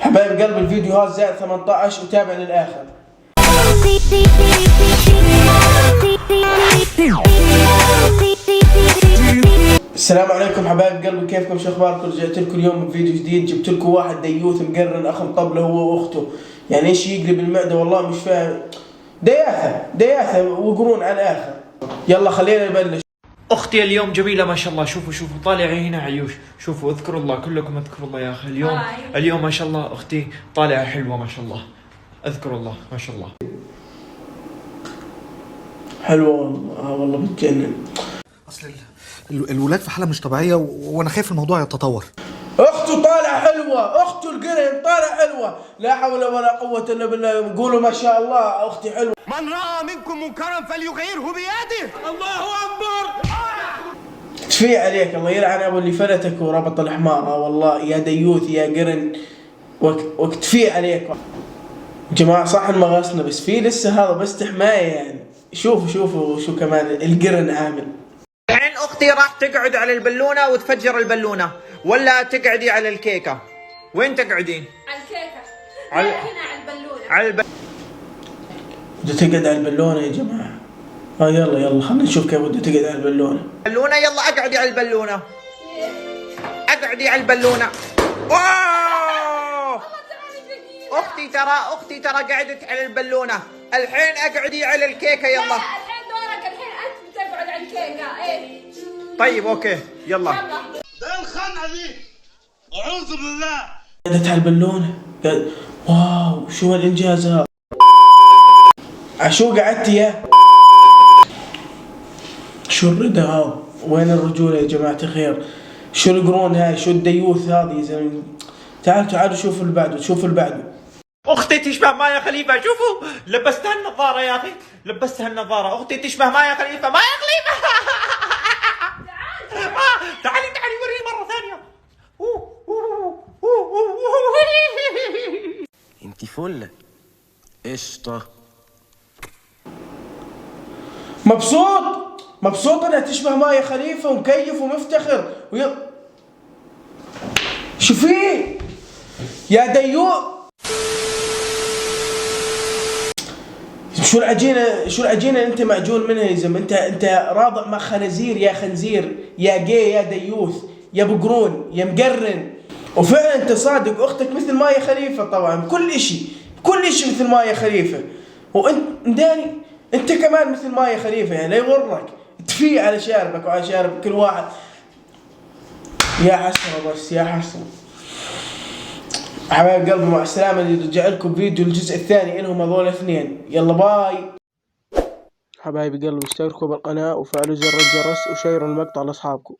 حبايب قلب الفيديو هذا زائد 18 وتابع للآخر. السلام عليكم حبايب قلبي، كيفكم؟ شو اخباركم؟ رجعت لكم اليوم بفيديو جديد. جبت لكم واحد ديوث مقرن اخ مطبله هو واخته، يعني ايش يقلب المعده والله مش فاهم. دياثه وقرون على الاخر. يلا خلينا نبلش. اختي اليوم جميله ما شاء الله. شوفوا طالعي هنا عيوش. شوفوا اذكروا الله، كلكم اذكروا الله يا اخي. اليوم ما شاء الله اختي طالعه حلوه ما شاء الله. اذكروا الله ما شاء الله. حلوه والله بتجنن. اصل الولاد في حاله مش طبيعيه وانا خايف الموضوع يتطور. اخته طالعه حلوه، اخته القرن طالعه حلوه، لا حول ولا قوه الا بالله. قولوا ما شاء الله اختي حلوه. من راى منكم منكرا فليغيره بيده. الله اكبر. تفي عليك، الله يلعن ابو اللي فلتك وربط الحمار. والله يا ديوث يا قرن، وكتفي عليك جماعه. صح ما غصنا، بس في لسه هذا بس حمايه يعني. شوفوا شو كمان القرن عامل. الحين اختي راح تقعد على البلونه وتفجر البلونه، ولا تقعدي على الكيكه؟ وين تقعدين؟ على الكيكه. على هنا على البلونه. بدها تقعد على البلونه يا جماعه. يلا خلينا نشوف كيف بدها تقعد على البلونه. يلا اقعدي على البلونه. اقعدي على البلونه. واو! اختي ترى قعدت على البلونه. الحين اقعدي على الكيكه. يلا الحين دورك، الحين انت بتقعد على الكيكه. ايه طيب اوكي يلا. ده الخنقه دي، اعوذ بالله. قعدت على البلونه. واو شو هالانجاز هذا. عشو قعدتي يا شو الردى هذا؟ وين الرجوله يا جماعه الخير؟ شو القرون هاي؟ شو الديوث هذه يا زلمه؟ تعالوا شوفوا اللي بعده. اختي تشبه مايا خليفه. شوفوا لبستها النظاره يا اخي، لبستها النظاره. اختي تشبه مايا خليفه. تعالي وريني مره ثانيه. انتي فل قشطه. مبسوط انها تشبه مايا خليفه ومكيف ومفتخر شو فيه يا ديوث؟ شو العجينه انت معجون منها يا زلمه. انت راضع مع خنازير يا خنزير يا جي يا ديوث يا بقرون يا مقرن. وفعلا انت صادق، اختك مثل مايا خليفه طبعا، كل اشي مثل مايا خليفه. وانت مداني انت كمان مثل مايا خليفه، يعني لا يغرك. تفي على شاربك وعلى شارب كل واحد. يا حسره بس يا حسره. حبايب قلبي مع السلامة. نرجع لكم فيديو الجزء الثاني انهم هذول اثنين. يلا باي حبايب قلبي. اشتركوا بالقناة وفعلوا زر الجرس وشيروا المقطع لاصحابكم.